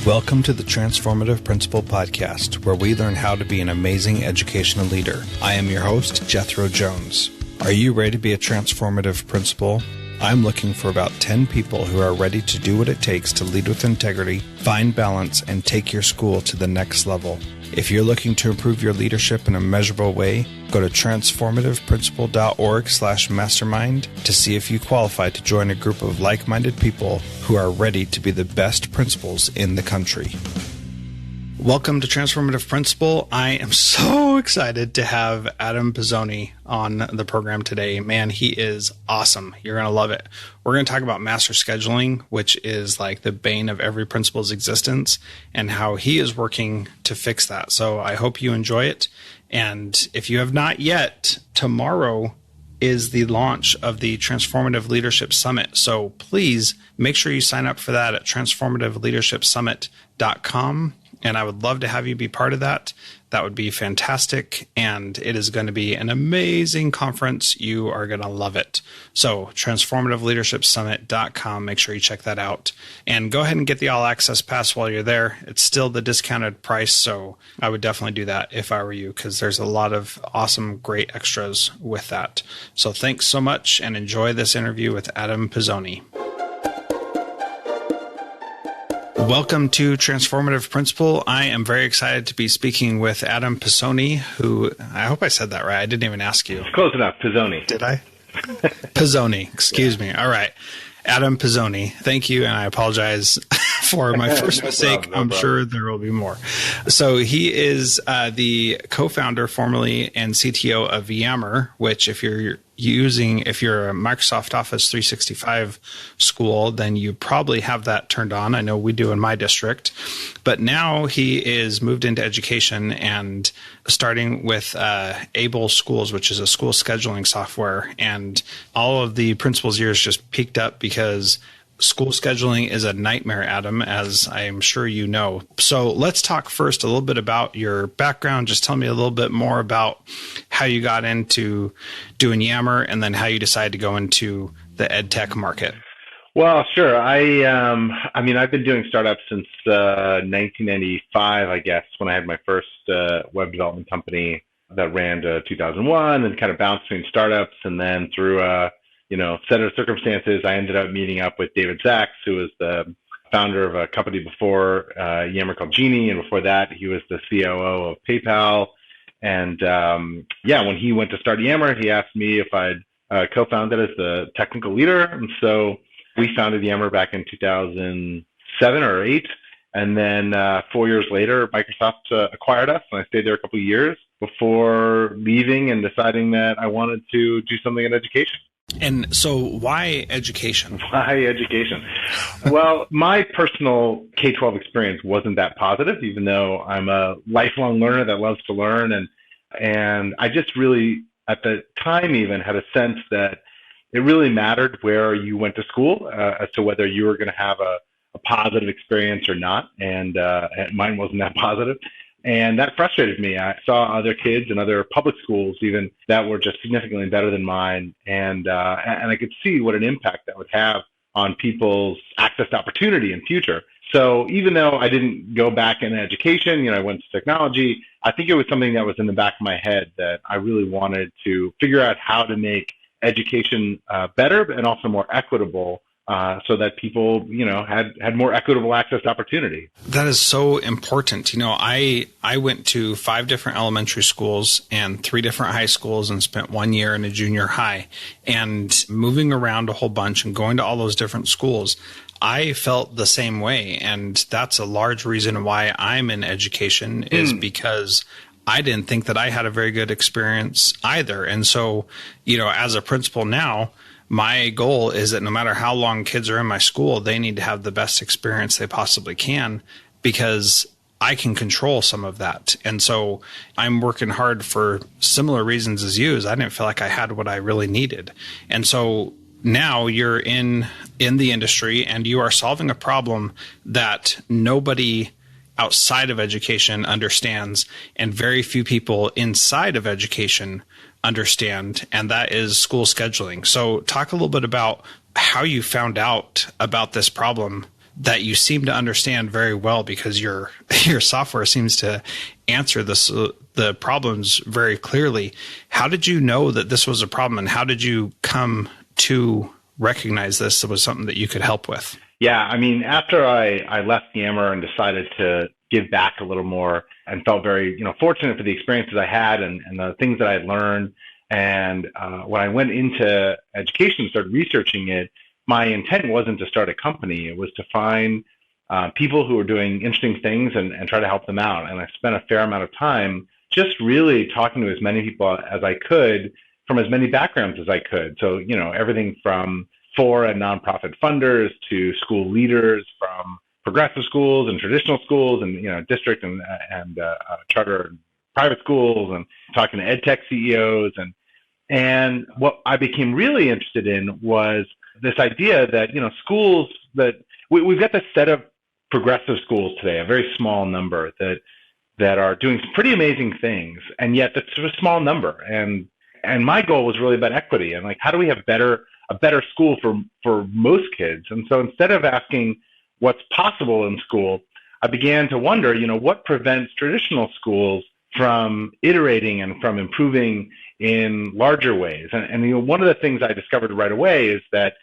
Welcome to the Transformative Principal podcast, where we learn how to be an amazing educational leader. I am your host, Jethro Jones. Are you ready to be a transformative principal? I'm looking for about 10 people who are ready to do what it takes to lead with integrity, find balance, and take your school to the next level. If you're looking to improve your leadership in a measurable way, go to transformativeprincipal.org/mastermind to see if you qualify to join a group of like-minded people who are ready to be the best principals in the country. Welcome to Transformative Principal. I am so excited to have Adam Pisoni on the program today. Man, he is awesome. You're going to love it. We're going to talk about master scheduling, which is like the bane of every principal's existence, and how he is working to fix that. So I hope you enjoy it. And if you have not yet, tomorrow is the launch of the Transformative Leadership Summit. So please make sure you sign up for that at transformativeleadershipsummit.com. And I would love to have you be part of that. That would be fantastic. And it is going to be an amazing conference. You are going to love it. So transformativeleadershipsummit.com. Make sure you check that out. And go ahead and get the all access pass while you're there. It's still the discounted price. So I would definitely do that if I were you, because there's a lot of awesome, great extras with that. So thanks so much and enjoy this interview with Adam Pisoni. Welcome to Transformative Principal. I am very excited to be speaking with Adam Pisoni, who, I hope I said that right. I didn't even ask you. Close enough. Pisoni. Did I? Pisoni. Excuse me. All right. Adam Pisoni. Thank you. And I apologize for my first mistake. I'm sure there will be more. So he is the co-founder, formerly, and CTO of Yammer, which if you're a Microsoft Office 365 school, then you probably have that turned on. I know we do in my district. But now he is moved into education and starting with Able Schools, which is a school scheduling software. And all of the principals' ears just peaked up because school scheduling is a nightmare, Adam, as I am sure you know. So let's talk first a little bit about your background. Just tell me a little bit more about how you got into doing Yammer and then how you decided to go into the ed tech market. Well, sure. I've been doing startups since 1995, I guess, when I had my first web development company that ran to 2001 and kind of bounced between startups. And then through set of circumstances, I ended up meeting up with David Sachs, who was the founder of a company before Yammer called Genie, and before that, he was the COO of PayPal. And when he went to start Yammer, he asked me if I'd co-found it as the technical leader. And so we founded Yammer back in 2007 or 8. And then 4 years later, Microsoft acquired us, and I stayed there a couple of years before leaving and deciding that I wanted to do something in education. And so why education? Why education? Well, my personal K-12 experience wasn't that positive, even though I'm a lifelong learner that loves to learn. And I just really, at the time even, had a sense that it really mattered where you went to school as to whether you were going to have a positive experience or not. And mine wasn't that positive. And that frustrated me. I saw other kids in other public schools even that were just significantly better than mine. And I could see what an impact that would have on people's access to opportunity in future. So even though I didn't go back in education, I went to technology, I think it was something that was in the back of my head that I really wanted to figure out how to make education better and also more equitable. So that people, had more equitable access to opportunity. That is so important. I went to 5 different elementary schools and 3 different high schools and spent 1 year in a junior high. And moving around a whole bunch and going to all those different schools, I felt the same way. And that's a large reason why I'm in education is because I didn't think that I had a very good experience either. And so, as a principal now, my goal is that no matter how long kids are in my school, they need to have the best experience they possibly can because I can control some of that. And so I'm working hard for similar reasons as you, as I didn't feel like I had what I really needed. And so now you're in the industry and you are solving a problem that nobody outside of education understands and very few people inside of education understand, and that is school scheduling. So talk a little bit about how you found out about this problem that you seem to understand very well because your software seems to answer the problems very clearly. How did you know that this was a problem, and how did you come to recognize this was something that you could help with? Yeah, I mean, after I left Yammer and decided to give back a little more and felt very, fortunate for the experiences I had and the things that I had learned. And when I went into education and started researching it, my intent wasn't to start a company. It was to find people who were doing interesting things and try to help them out. And I spent a fair amount of time just really talking to as many people as I could from as many backgrounds as I could. So, everything from for and nonprofit funders to school leaders from progressive schools and traditional schools and, district and charter and private schools, and talking to ed tech CEOs. And what I became really interested in was this idea that, schools that we've got this set of progressive schools today, a very small number that are doing some pretty amazing things. And yet that's a small number. And my goal was really about equity and like, how do we have a better school for most kids? And so instead of asking what's possible in school, I began to wonder, what prevents traditional schools from iterating and from improving in larger ways. And one of the things I discovered right away is that,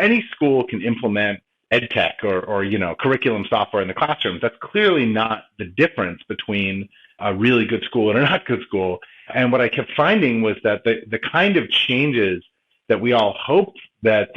any school can implement ed tech or curriculum software in the classrooms. That's clearly not the difference between a really good school and a not good school. And what I kept finding was that the kind of changes that we all hope that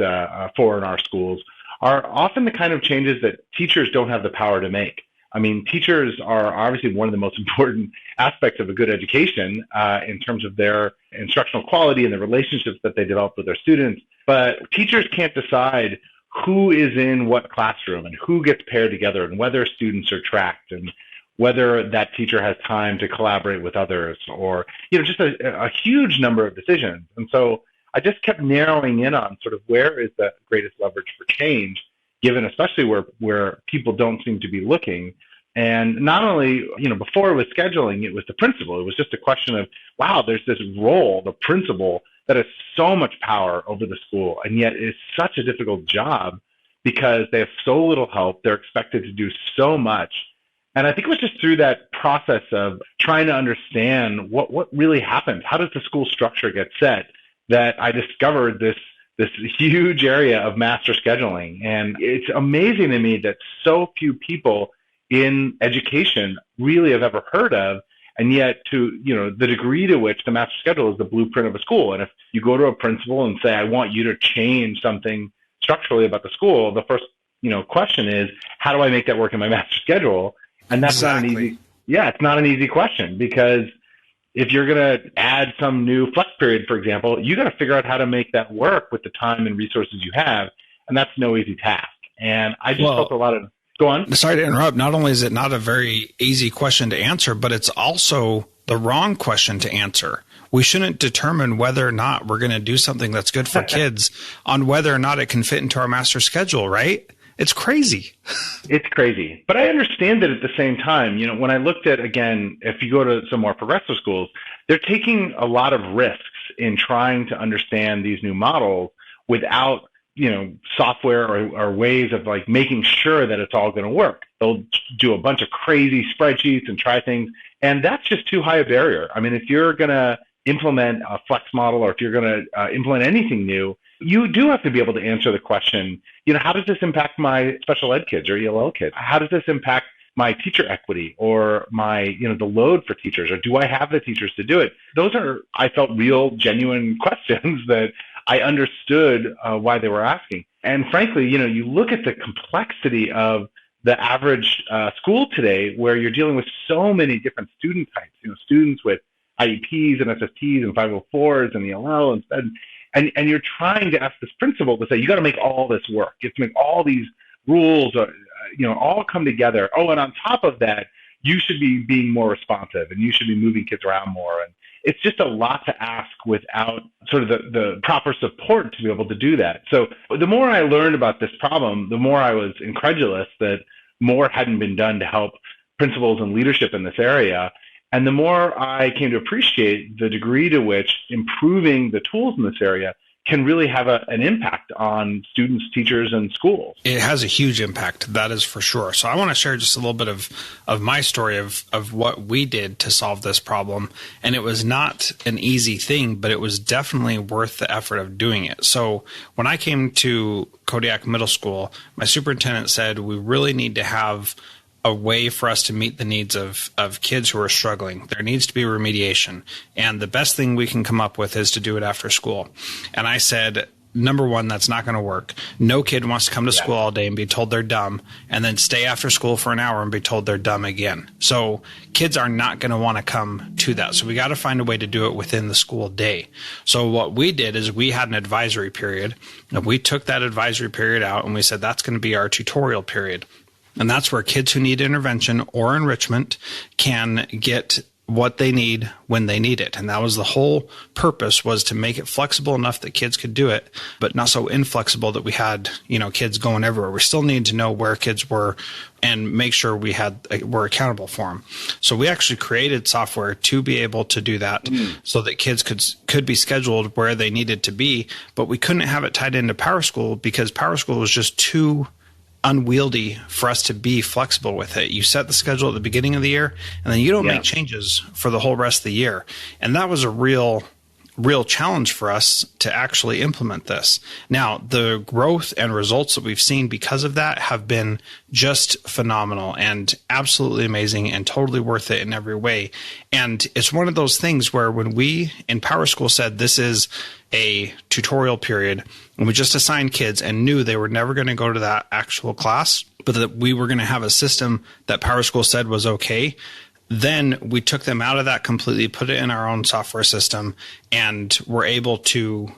for in our schools are often the kind of changes that teachers don't have the power to make. I mean, teachers are obviously one of the most important aspects of a good education in terms of their instructional quality and the relationships that they develop with their students. But teachers can't decide who is in what classroom and who gets paired together and whether students are tracked and whether that teacher has time to collaborate with others or, just a huge number of decisions. And so I just kept narrowing in on sort of where is the greatest leverage for change, given especially where people don't seem to be looking. And not only, before it was scheduling, it was the principal. It was just a question of, wow, there's this role, the principal, that has so much power over the school, and yet it's such a difficult job because they have so little help. They're expected to do so much. And I think it was just through that process of trying to understand what really happens. How does the school structure get set that I discovered this huge area of master scheduling. And it's amazing to me that so few people in education really have ever heard of. And yet to, the degree to which the master schedule is the blueprint of a school. And if you go to a principal and say, I want you to change something structurally about the school, the first, question is, how do I make that work in my master schedule? And that's exactly. not an easy, it's not an easy question, because if you're going to add some new flex period, for example, you got to figure out how to make that work with the time and resources you have. And that's no easy task. And I just felt a lot of, go on. Sorry to interrupt. Not only is it not a very easy question to answer, but it's also the wrong question to answer. We shouldn't determine whether or not we're going to do something that's good for kids on whether or not it can fit into our master schedule, right? It's crazy. It's crazy. But I understand that at the same time, when I looked at, again, if you go to some more progressive schools, they're taking a lot of risks in trying to understand these new models without, software or ways of like making sure that it's all going to work. They'll do a bunch of crazy spreadsheets and try things. And that's just too high a barrier. I mean, if you're going to implement a flex model or if you're going to implement anything new, you do have to be able to answer the question, how does this impact my special ed kids or ELL kids? How does this impact my teacher equity or my, the load for teachers, or do I have the teachers to do it? Those are, I felt, real, genuine questions that I understood why they were asking. And frankly, you look at the complexity of the average school today, where you're dealing with so many different student types, students with IEPs and SSTs and 504s and ELL and you're trying to ask this principal to say, you got to make all this work. You have to make all these rules, all come together. Oh, and on top of that, you should be being more responsive and you should be moving kids around more. And it's just a lot to ask without sort of the proper support to be able to do that. So the more I learned about this problem, the more I was incredulous that more hadn't been done to help principals and leadership in this area. And the more I came to appreciate the degree to which improving the tools in this area can really have an impact on students, teachers, and schools. It has a huge impact, that is for sure. So I want to share just a little bit of my story of what we did to solve this problem. And it was not an easy thing, but it was definitely worth the effort of doing it. So when I came to Kodiak Middle School, my superintendent said, we really need to have a way for us to meet the needs of kids who are struggling. There needs to be remediation. And the best thing we can come up with is to do it after school. And I said, number one, that's not going to work. No kid wants to come to school all day and be told they're dumb and then stay after school for an hour and be told they're dumb again. So kids are not going to want to come to that. So we got to find a way to do it within the school day. So what we did is we had an advisory period, and we took that advisory period out and we said that's going to be our tutorial period. And that's where kids who need intervention or enrichment can get what they need when they need it. And that was the whole purpose, was to make it flexible enough that kids could do it, but not so inflexible that we had, kids going everywhere. We still need to know where kids were and make sure we're accountable for them. So we actually created software to be able to do that so that kids could be scheduled where they needed to be, but we couldn't have it tied into PowerSchool because PowerSchool was just too unwieldy for us to be flexible with it. You set the schedule at the beginning of the year, and then you don't make changes for the whole rest of the year. And that was a real challenge for us to actually implement this. Now, the growth and results that we've seen because of that have been just phenomenal and absolutely amazing and totally worth it in every way. And it's one of those things where when we in PowerSchool said this is a tutorial period, and we just assigned kids and knew they were never going to go to that actual class, but that we were going to have a system that PowerSchool said was okay, then we took them out of that completely, put it in our own software system, and were able to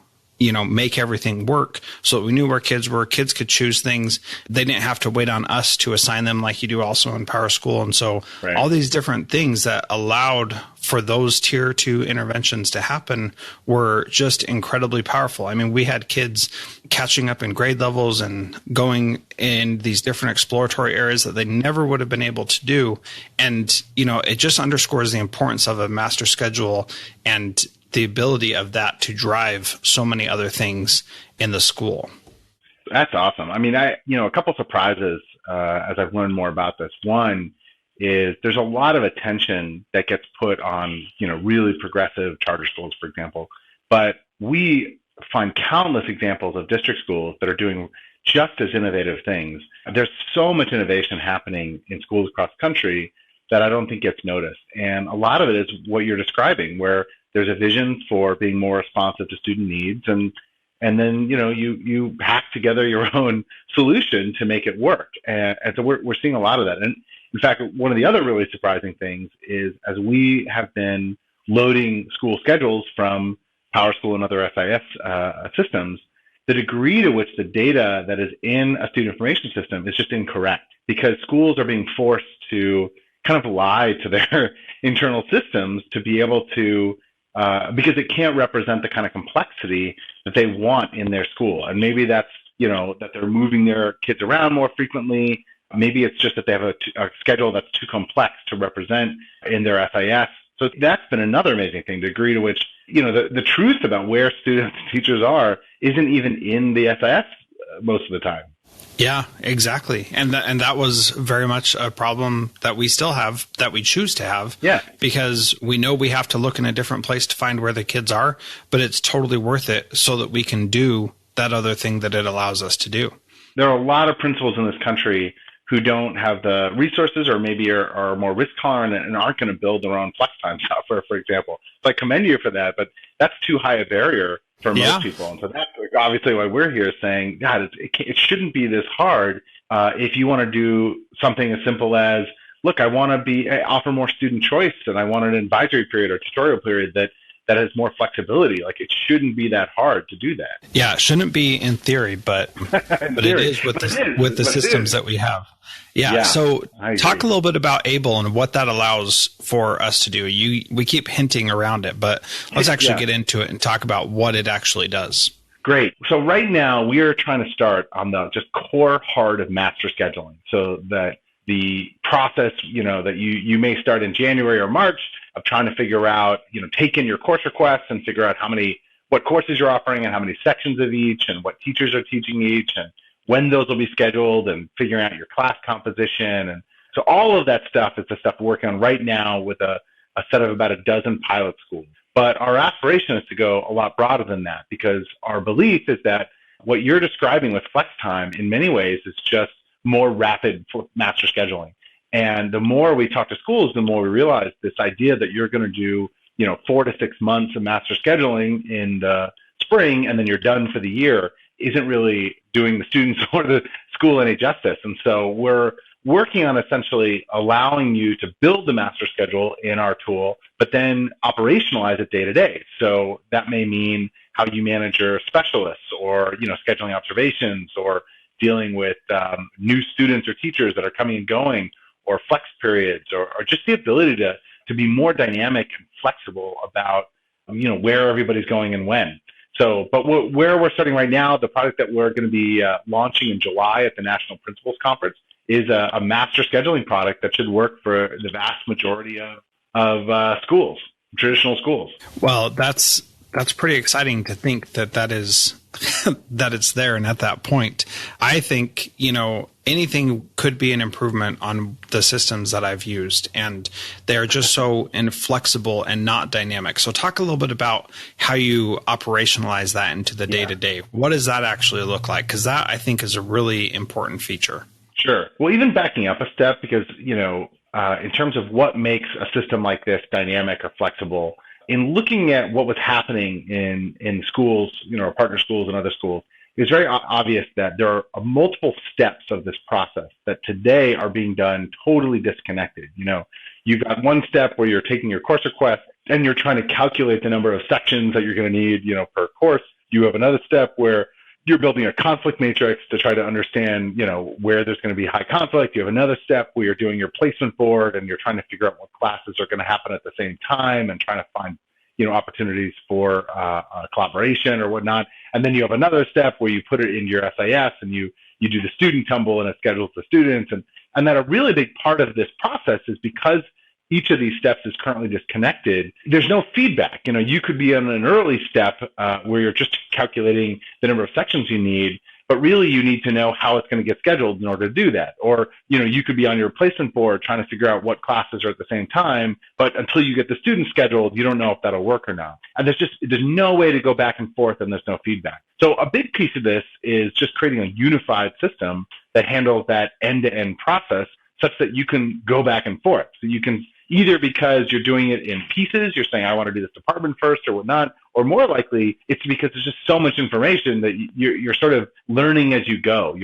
make everything work so that we knew where kids were. Kids could choose things. They didn't have to wait on us to assign them like you do also in PowerSchool. And so all these different things that allowed for those tier 2 interventions to happen were just incredibly powerful. I mean, we had kids catching up in grade levels and going in these different exploratory areas that they never would have been able to do. And, it just underscores the importance of a master schedule and the ability of that to drive so many other things in the school. That's awesome. I mean, a couple surprises as I've learned more about this. One is there's a lot of attention that gets put on, really progressive charter schools, for example. But we find countless examples of district schools that are doing just as innovative things. There's so much innovation happening in schools across the country that I don't think gets noticed. And a lot of it is what you're describing, where there's a vision for being more responsive to student needs, and then you hack together your own solution to make it work. And so we're seeing a lot of that. And in fact, one of the other really surprising things is as we have been loading school schedules from PowerSchool and other SIS systems, the degree to which the data that is in a student information system is just incorrect, because schools are being forced to kind of lie to their internal systems to be able to because it can't represent the kind of complexity that they want in their school. And maybe that's, that they're moving their kids around more frequently. Maybe it's just that they have a schedule that's too complex to represent in their SIS. So that's been another amazing thing, the degree to which, the truth about where students and teachers are isn't even in the SIS most of the time. Yeah, exactly. And that was very much a problem that we still have, that we choose to have. Yeah. Because we know we have to look in a different place to find where the kids are, but it's totally worth it so that we can do that other thing that it allows us to do. There are a lot of principals in this country who don't have the resources, or maybe are more risk tolerant and aren't going to build their own flex time software, for example. So I commend you for that, but that's too high a barrier for most people. And so that's obviously why we're here saying, God, it shouldn't be this hard. If you want to do something as simple as, look, I want to offer more student choice, and I want an advisory period or tutorial period that has more flexibility. Like, it shouldn't be that hard to do that. Yeah, it shouldn't be in theory, but it is with the systems that we have. Yeah. So talk a little bit about Able and what that allows for us to do. We keep hinting around it, but let's actually get into it and talk about what it actually does. Great. So right now we are trying to start on the just core heart of master scheduling, so that the process, that you may start in January or March of trying to figure out, take in your course requests and figure out how many what courses you're offering and how many sections of each and what teachers are teaching each and when those will be scheduled and figuring out your class composition. And so all of that stuff is the stuff we're working on right now with a set of about a dozen pilot schools. But our aspiration is to go a lot broader than that, because our belief is that what you're describing with flex time in many ways is just more rapid master scheduling. And the more we talk to schools, the more we realize this idea that you're going to do, 4 to 6 months of master scheduling in the spring and then you're done for the year isn't really doing the students or the school any justice. And so we're working on essentially allowing you to build the master schedule in our tool, but then operationalize it day to day. So that may mean how you manage your specialists or, scheduling observations or dealing with new students or teachers that are coming and going, or flex periods, or just the ability to be more dynamic and flexible about, where everybody's going and when. So, but where we're starting right now, the product that we're going to be launching in July at the National Principals Conference is a master scheduling product that should work for the vast majority of schools, traditional schools. Well, that's pretty exciting to think that is that it's there. And at that point, I think, anything could be an improvement on the systems that I've used, and they're just so inflexible and not dynamic. So talk a little bit about how you operationalize that into the day-to-day. What does that actually look like? Because that, I think, is a really important feature. Sure. Well, even backing up a step, because, in terms of what makes a system like this dynamic or flexible, in looking at what was happening in schools, our partner schools and other schools, it's very obvious that there are multiple steps of this process that today are being done totally disconnected. You've got one step where you're taking your course request and you're trying to calculate the number of sections that you're going to need, per course. You have another step where you're building a conflict matrix to try to understand, where there's going to be high conflict. You have another step where you're doing your placement board and you're trying to figure out what classes are going to happen at the same time and trying to find, opportunities for collaboration or whatnot. And then you have another step where you put it into your SIS and you do the student tumble and it schedules the students. And that a really big part of this process is because each of these steps is currently disconnected, there's no feedback. You could be on an early step where you're just calculating the number of sections you need, but really you need to know how it's going to get scheduled in order to do that. Or, you could be on your placement board trying to figure out what classes are at the same time, but until you get the students scheduled, you don't know if that'll work or not. And there's no way to go back and forth and there's no feedback. So a big piece of this is just creating a unified system that handles that end-to-end process such that you can go back and forth. So you can either, because you're doing it in pieces, you're saying, I want to do this department first or whatnot, or more likely it's because there's just so much information that you're sort of learning as you go.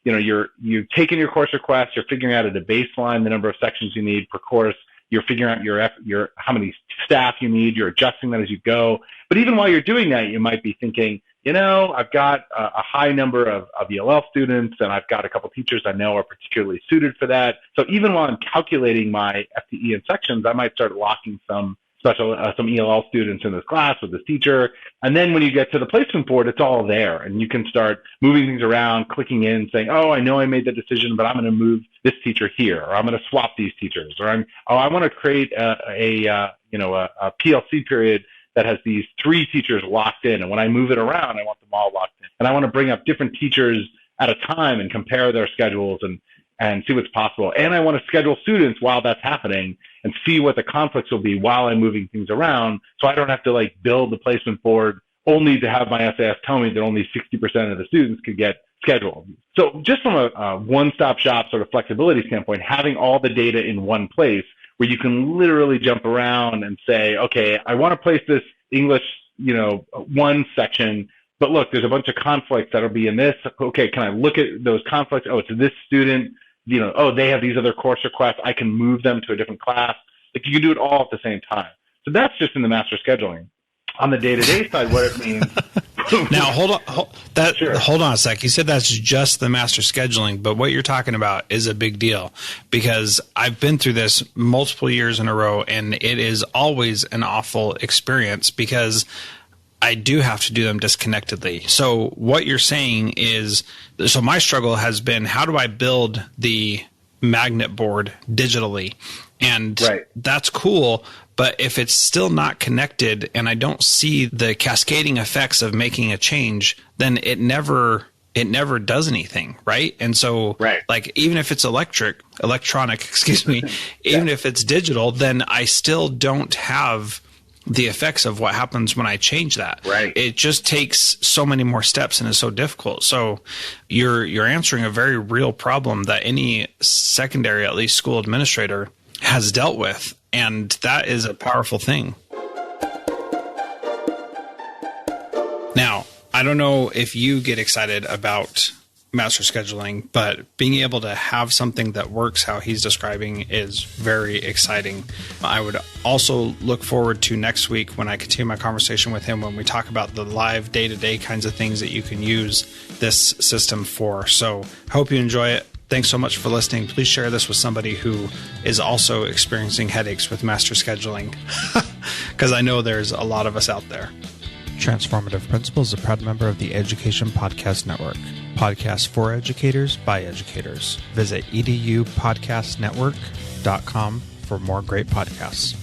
You've taken your course request, you're figuring out at a baseline the number of sections you need per course, you're figuring out your how many staff you need, you're adjusting that as you go. But even while you're doing that, you might be thinking, I've got a high number of ELL students, and I've got a couple teachers I know are particularly suited for that. So even while I'm calculating my FTE and sections, I might start locking some ELL students in this class with this teacher. And then when you get to the placement board, it's all there, and you can start moving things around, clicking in, saying, oh, I know I made the decision, but I'm going to move this teacher here, or I'm going to swap these teachers, or I want to create a PLC period that has these 3 teachers locked in. And when I move it around, I want them all locked in. And I want to bring up different teachers at a time and compare their schedules and see what's possible. And I want to schedule students while that's happening and see what the conflicts will be while I'm moving things around. So I don't have to build the placement board only to have my SAS tell me that only 60% of the students could get scheduled. So just from a one-stop shop sort of flexibility standpoint, having all the data in one place where you can literally jump around and say, okay, I want to place this English, 1 section, but look, there's a bunch of conflicts that'll be in this. Okay, can I look at those conflicts? Oh, it's this student, they have these other course requests. I can move them to a different class. You can do it all at the same time. So that's just in the master scheduling. On the day-to-day side, what it means. Now, hold on a sec. You said that's just the master scheduling, but what you're talking about is a big deal, because I've been through this multiple years in a row, and it is always an awful experience because I do have to do them disconnectedly. So what you're saying is, so my struggle has been, how do I build the magnet board digitally? And that's cool. But if it's still not connected and I don't see the cascading effects of making a change, then it never does anything, right? And so, like, even if it's electronic, even if it's digital, then I still don't have the effects of what happens when I change that. It just takes so many more steps and is so difficult. So you're answering a very real problem that any secondary, at least school administrator, has dealt with. And that is a powerful thing. Now, I don't know if you get excited about master scheduling, but being able to have something that works how he's describing is very exciting. I would also look forward to next week when I continue my conversation with him when we talk about the live day-to-day kinds of things that you can use this system for. So hope you enjoy it. Thanks so much for listening. Please share this with somebody who is also experiencing headaches with master scheduling, because I know there's a lot of us out there. Transformative Principal is a proud member of the Education Podcast Network. Podcasts for educators by educators. Visit edupodcastnetwork.com for more great podcasts.